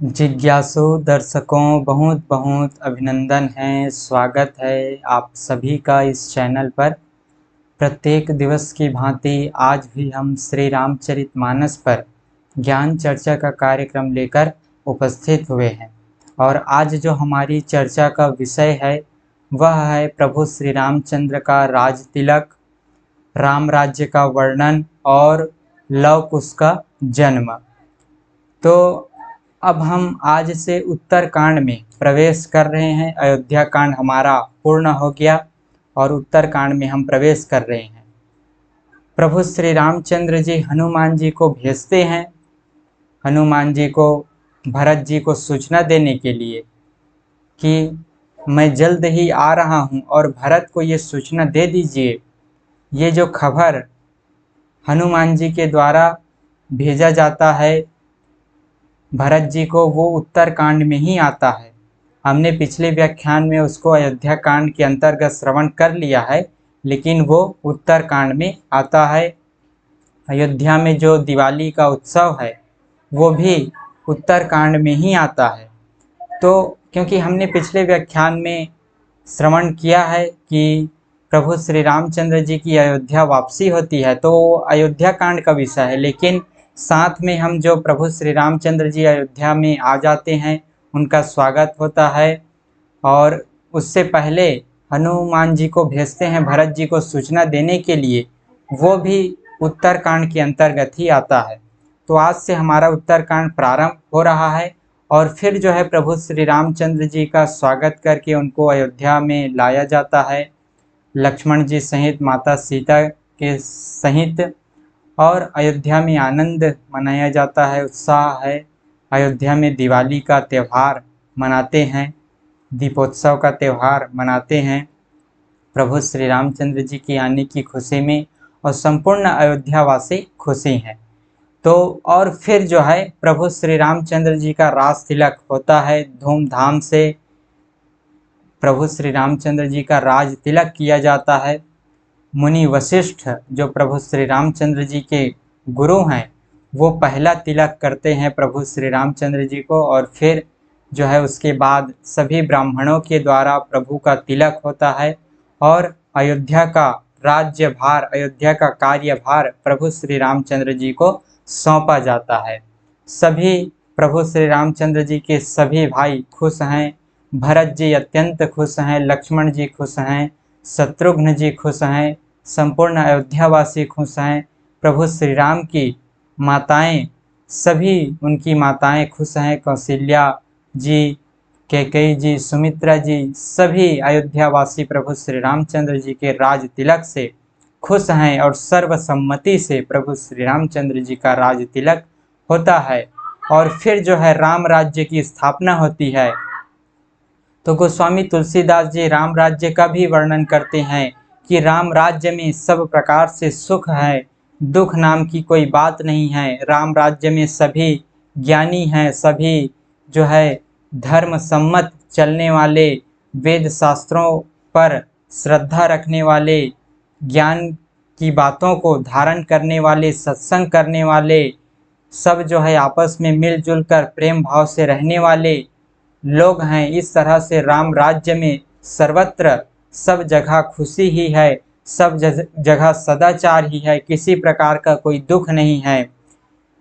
जिज्ञासु दर्शकों बहुत बहुत अभिनंदन है, स्वागत है आप सभी का इस चैनल पर। प्रत्येक दिवस की भांति आज भी हम श्री रामचरितमानस पर ज्ञान चर्चा का कार्यक्रम लेकर उपस्थित हुए हैं। और आज जो हमारी चर्चा का विषय है वह है प्रभु श्री रामचंद्र का राज तिलक, राम राज्य का वर्णन और लव कुश का जन्म। तो अब हम आज से उत्तर कांड में प्रवेश कर रहे हैं। अयोध्या कांड हमारा पूर्ण हो गया और उत्तर कांड में हम प्रवेश कर रहे हैं। प्रभु श्री रामचंद्र जी हनुमान जी को भेजते हैं, हनुमान जी को भरत जी को सूचना देने के लिए कि मैं जल्द ही आ रहा हूँ और भरत को ये सूचना दे दीजिए। ये जो खबर हनुमान जी के द्वारा भेजा जाता है भरत जी को, वो उत्तर कांड में ही आता है। हमने पिछले व्याख्यान में उसको अयोध्या कांड के अंतर्गत श्रवण कर लिया है, लेकिन वो उत्तर कांड में आता है। अयोध्या में जो दिवाली का उत्सव है वो भी उत्तर कांड में ही आता है। तो क्योंकि हमने पिछले व्याख्यान में श्रवण किया है कि प्रभु श्री रामचंद्र जी की अयोध्या वापसी होती है, तो अयोध्या कांड का विषय है, लेकिन साथ में हम जो प्रभु श्री रामचंद्र जी अयोध्या में आ जाते हैं उनका स्वागत होता है। और उससे पहले हनुमान जी को भेजते हैं भरत जी को सूचना देने के लिए, वो भी उत्तर कांड के अंतर्गत ही आता है। तो आज से हमारा उत्तर कांड प्रारंभ हो रहा है और फिर जो है प्रभु श्री रामचंद्र जी का स्वागत करके उनको अयोध्या में लाया जाता है, लक्ष्मण जी सहित, माता सीता के सहित। और अयोध्या में आनंद मनाया जाता है, उत्साह है। अयोध्या में दिवाली का त्यौहार मनाते हैं, दीपोत्सव का त्यौहार मनाते हैं प्रभु श्री रामचंद्र जी की आने की खुशी में, और संपूर्ण अयोध्यावासी खुशी हैं। तो और फिर जो है प्रभु श्री रामचंद्र जी का राज तिलक होता है धूमधाम से। प्रभु श्री रामचंद्र जी का राज तिलक किया जाता है। मुनि वशिष्ठ जो प्रभु श्री रामचंद्र जी के गुरु हैं, वो पहला तिलक करते हैं प्रभु श्री रामचंद्र जी को, और फिर जो है उसके बाद सभी ब्राह्मणों के द्वारा प्रभु का तिलक होता है और अयोध्या का राज्यभार, अयोध्या का कार्यभार प्रभु श्री रामचंद्र जी को सौंपा जाता है। सभी प्रभु श्री रामचंद्र जी के सभी भाई खुश हैं, भरत जी अत्यंत खुश हैं, लक्ष्मण जी खुश हैं, शत्रुघ्न जी खुश हैं, संपूर्ण अयोध्यावासी खुश हैं। प्रभु श्री राम की माताएं, सभी उनकी माताएं खुश हैं, कौशल्या जी, कैकेयी जी, सुमित्रा जी, सभी अयोध्यावासी प्रभु श्री रामचंद्र जी के राज तिलक से खुश हैं और सर्वसम्मति से प्रभु श्री रामचंद्र जी का राज तिलक होता है। और फिर जो है राम राज्य की स्थापना होती है। तो गोस्वामी तुलसीदास जी राम राज्य का भी वर्णन करते हैं कि राम राज्य में सब प्रकार से सुख है, दुख नाम की कोई बात नहीं है। राम राज्य में सभी ज्ञानी हैं, सभी जो है धर्म सम्मत चलने वाले, वेद शास्त्रों पर श्रद्धा रखने वाले, ज्ञान की बातों को धारण करने वाले, सत्संग करने वाले, सब जो है आपस में मिलजुल कर प्रेम भाव से रहने वाले लोग हैं। इस तरह से राम राज्य में सर्वत्र सब जगह खुशी ही है, सब जगह सदाचार ही है, किसी प्रकार का कोई दुख नहीं है।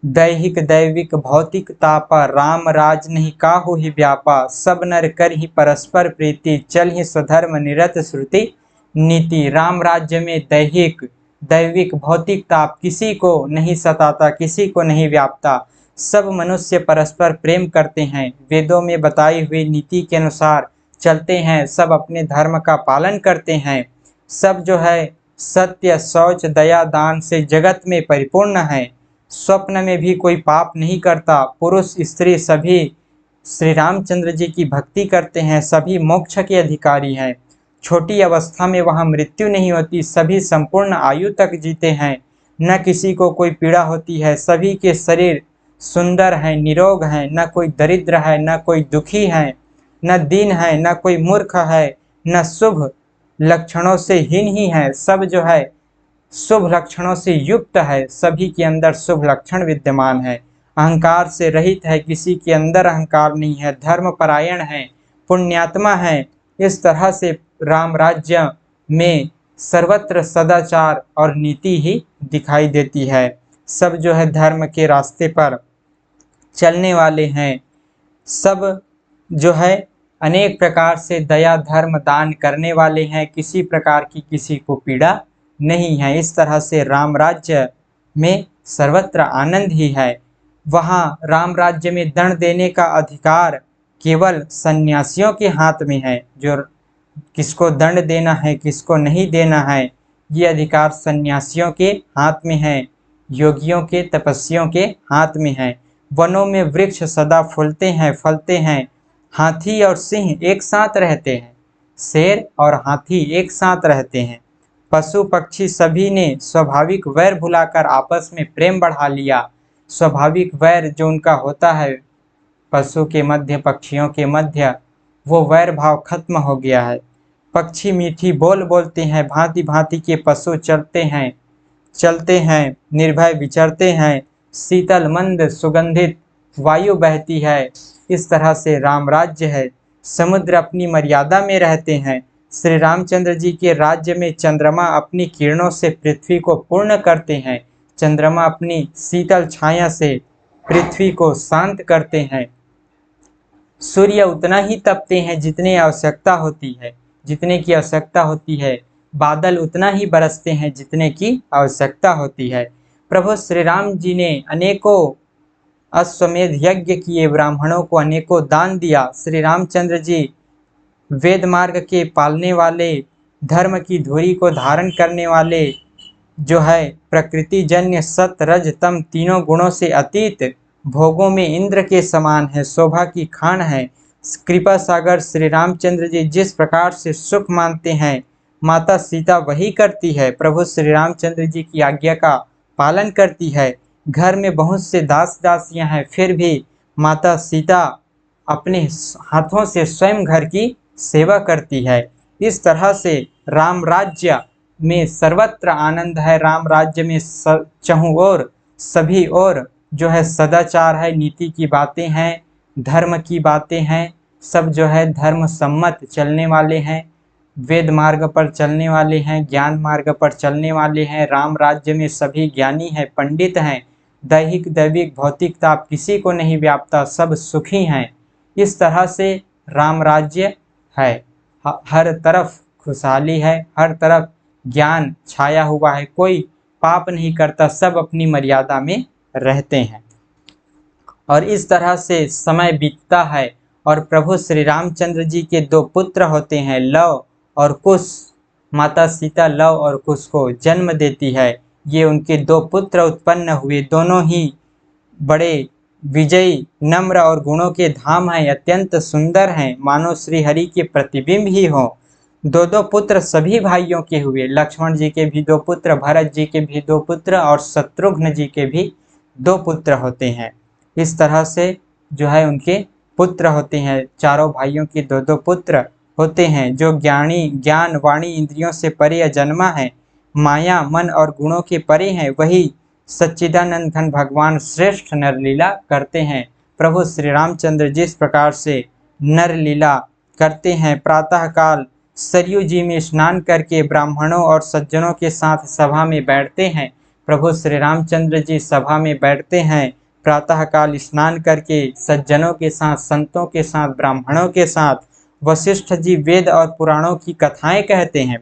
दैहिक दैविक भौतिक तापा, राम राज नहीं काहू ही व्यापा, सब नर कर ही परस्पर प्रीति, चल ही स्वधर्म निरत श्रुति नीति। राम राज्य में दैहिक दैविक भौतिक ताप किसी को नहीं सताता, किसी को नहीं व्यापता, सब मनुष्य परस्पर प्रेम करते हैं, वेदों में बताई हुई नीति के अनुसार चलते हैं, सब अपने धर्म का पालन करते हैं, सब जो है सत्य शौच दया दान से जगत में परिपूर्ण है, स्वप्न में भी कोई पाप नहीं करता, पुरुष स्त्री सभी श्री रामचंद्र जी की भक्ति करते हैं, सभी मोक्ष के अधिकारी हैं, छोटी अवस्था में वहाँ मृत्यु नहीं होती, सभी संपूर्ण आयु तक जीते हैं, न किसी को कोई पीड़ा होती है, सभी के शरीर सुंदर हैं, निरोग हैं, न कोई दरिद्र है, न कोई दुखी है, न दीन है, न कोई मूर्ख है, न शुभ लक्षणों से हीन ही है, सब जो है शुभ लक्षणों से युक्त है, सभी के अंदर शुभ लक्षण विद्यमान है। अहंकार से रहित है, किसी के अंदर अहंकार नहीं है, धर्मपरायण है, पुण्यात्मा है। इस तरह से राम राज्य में सर्वत्र सदाचार और नीति ही दिखाई देती है। सब जो है धर्म के रास्ते पर चलने वाले हैं, सब जो है अनेक प्रकार से दया धर्म दान करने वाले हैं, किसी प्रकार की किसी को पीड़ा नहीं है। इस तरह से राम राज्य में सर्वत्र आनंद ही है। वहाँ राम राज्य में दंड देने का अधिकार केवल सन्यासियों के हाथ में है। जो किसको दंड देना है, किसको नहीं देना है, ये अधिकार सन्यासियों के हाथ में है, योगियों के, तपस्वियों के हाथ में है। वनों में वृक्ष सदा फूलते हैं, फलते हैं। हाथी और सिंह एक साथ रहते हैं, शेर और हाथी एक साथ रहते हैं। पशु पक्षी सभी ने स्वाभाविक वैर भुलाकर आपस में प्रेम बढ़ा लिया। स्वाभाविक वैर जो उनका होता है पशु के मध्य, पक्षियों के मध्य, वो वैर भाव खत्म हो गया है। पक्षी मीठी बोल बोलते हैं, भांति भांति के पशु चलते हैं, निर्भय विचरते हैं। शीतल मंद सुगंधित वायु बहती है। इस तरह से राम राज्य है। समुद्र अपनी मर्यादा में रहते हैं। श्री रामचंद्र जी के राज्य में चंद्रमा अपनी किरणों से पृथ्वी को पूर्ण करते हैं। चंद्रमा अपनी शीतल छाया से पृथ्वी को शांत करते हैं। सूर्य उतना ही तपते हैं जितनी आवश्यकता होती है, जितने की आवश्यकता होती है। बादल उतना ही बरसते हैं जितने की आवश्यकता होती है। प्रभु श्री राम जी ने अनेकों अश्वमेध यज्ञ किए, ब्राह्मणों को अनेकों दान दिया। श्री रामचंद्र जी वेद मार्ग के पालने वाले, धर्म की धुरी को धारण करने वाले, जो है प्रकृति जन्य सत रज तम तीनों गुणों से अतीत, भोगों में इंद्र के समान है, शोभा की खान है। कृपा सागर श्री रामचंद्र जी जिस प्रकार से सुख मानते हैं, माता सीता वही करती है। प्रभु श्री रामचंद्र जी की आज्ञा का पालन करती है। घर में बहुत से दास दासियां हैं, फिर भी माता सीता अपने हाथों से स्वयं घर की सेवा करती है। इस तरह से राम राज्य में सर्वत्र आनंद है। राम राज्य में चहुं ओर, सभी ओर जो है सदाचार है, नीति की बातें हैं, धर्म की बातें हैं। सब जो है धर्म सम्मत चलने वाले हैं, वेद मार्ग पर चलने वाले हैं, ज्ञान मार्ग पर चलने वाले हैं। राम राज्य में सभी ज्ञानी हैं, पंडित हैं। दैहिक दैविक भौतिक ताप किसी को नहीं व्यापता, सब सुखी हैं। इस तरह से राम राज्य है। हर तरफ खुशहाली है, हर तरफ ज्ञान छाया हुआ है, कोई पाप नहीं करता, सब अपनी मर्यादा में रहते हैं। और इस तरह से समय बीतता है और प्रभु श्री रामचंद्र जी के दो पुत्र होते हैं, लव और कुश। माता सीता लव और कुश को जन्म देती है। ये उनके दो पुत्र उत्पन्न हुए, दोनों ही बड़े विजयी, नम्र और गुणों के धाम हैं, अत्यंत सुंदर हैं, मानो श्री हरि के प्रतिबिंब ही हों। दो दो पुत्र सभी भाइयों के हुए। लक्ष्मण जी के भी दो पुत्र, भरत जी के भी दो पुत्र और शत्रुघ्न जी के भी दो पुत्र होते हैं। इस तरह से जो है उनके पुत्र होते हैं। चारों भाइयों के दो दो पुत्र होते हैं। जो ज्ञानी, ज्ञान वाणी इंद्रियों से परे अजन्मा है, माया मन और गुणों के परे हैं, वही सच्चिदानंद घन भगवान श्रेष्ठ नरलीला करते हैं। प्रभु श्री रामचंद्र जिस प्रकार से नरलीला करते हैं, प्रातःकाल सरयू जी में स्नान करके ब्राह्मणों और सज्जनों के साथ सभा में बैठते हैं। प्रभु श्री रामचंद्र जी सभा में बैठते हैं, प्रातःकाल स्नान करके सज्जनों के साथ, संतों के साथ, ब्राह्मणों के साथ। वशिष्ठ जी वेद और पुराणों की कथाएं कहते हैं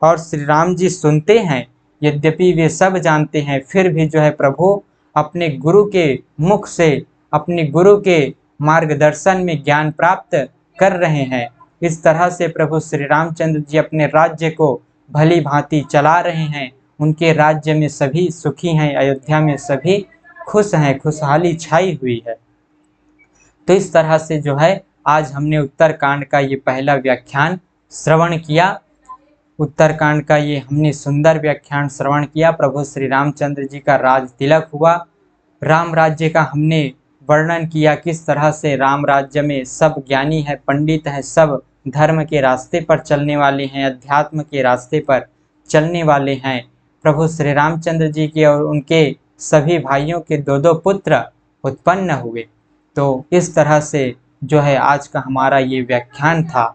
और श्री राम जी सुनते हैं। यद्यपि वे सब जानते हैं, फिर भी जो है प्रभु अपने गुरु के मुख से, अपने गुरु के मार्गदर्शन में ज्ञान प्राप्त कर रहे हैं। इस तरह से प्रभु श्री रामचंद्र जी अपने राज्य को भली भांति चला रहे हैं। उनके राज्य में सभी सुखी हैं, अयोध्या में सभी खुश हैं, खुशहाली छाई हुई है। तो इस तरह से जो है आज हमने उत्तरकांड का ये पहला व्याख्यान श्रवण किया। उत्तरकांड का ये हमने सुंदर व्याख्यान श्रवण किया। प्रभु श्री रामचंद्र जी का राज तिलक हुआ। राम राज्य का हमने वर्णन किया, किस तरह से राम राज्य में सब ज्ञानी है, पंडित है, सब धर्म के रास्ते पर चलने वाले हैं, अध्यात्म के रास्ते पर चलने वाले हैं। प्रभु श्री रामचंद्र जी के और उनके सभी भाइयों के दो दो पुत्र उत्पन्न हुए। तो इस तरह से जो है आज का हमारा ये व्याख्यान था।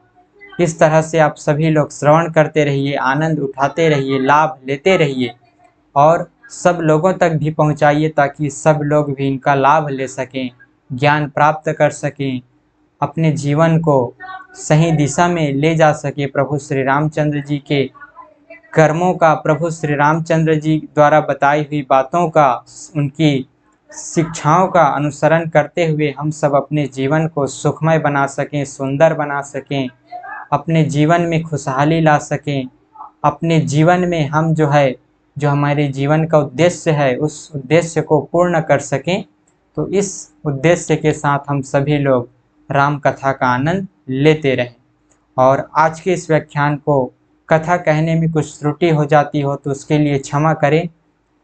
इस तरह से आप सभी लोग श्रवण करते रहिए, आनंद उठाते रहिए, लाभ लेते रहिए और सब लोगों तक भी पहुंचाइए ताकि सब लोग भी इनका लाभ ले सकें, ज्ञान प्राप्त कर सकें, अपने जीवन को सही दिशा में ले जा सके। प्रभु श्री रामचंद्र जी के कर्मों का, प्रभु श्री रामचंद्र जी द्वारा बताई हुई बातों का, उनकी शिक्षाओं का अनुसरण करते हुए हम सब अपने जीवन को सुखमय बना सकें, सुंदर बना सकें, अपने जीवन में खुशहाली ला सकें, अपने जीवन में हम जो है, जो हमारे जीवन का उद्देश्य है, उस उद्देश्य को पूर्ण कर सकें। तो इस उद्देश्य के साथ हम सभी लोग राम कथा का आनंद लेते रहें। और आज के इस व्याख्यान को कथा कहने में कुछ त्रुटि हो जाती हो तो उसके लिए क्षमा करें।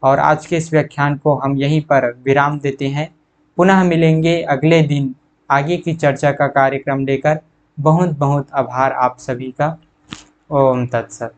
और आज के इस व्याख्यान को हम यहीं पर विराम देते हैं। पुनः मिलेंगे अगले दिन आगे की चर्चा का कार्यक्रम लेकर। बहुत बहुत आभार आप सभी का। ओम तत्सत।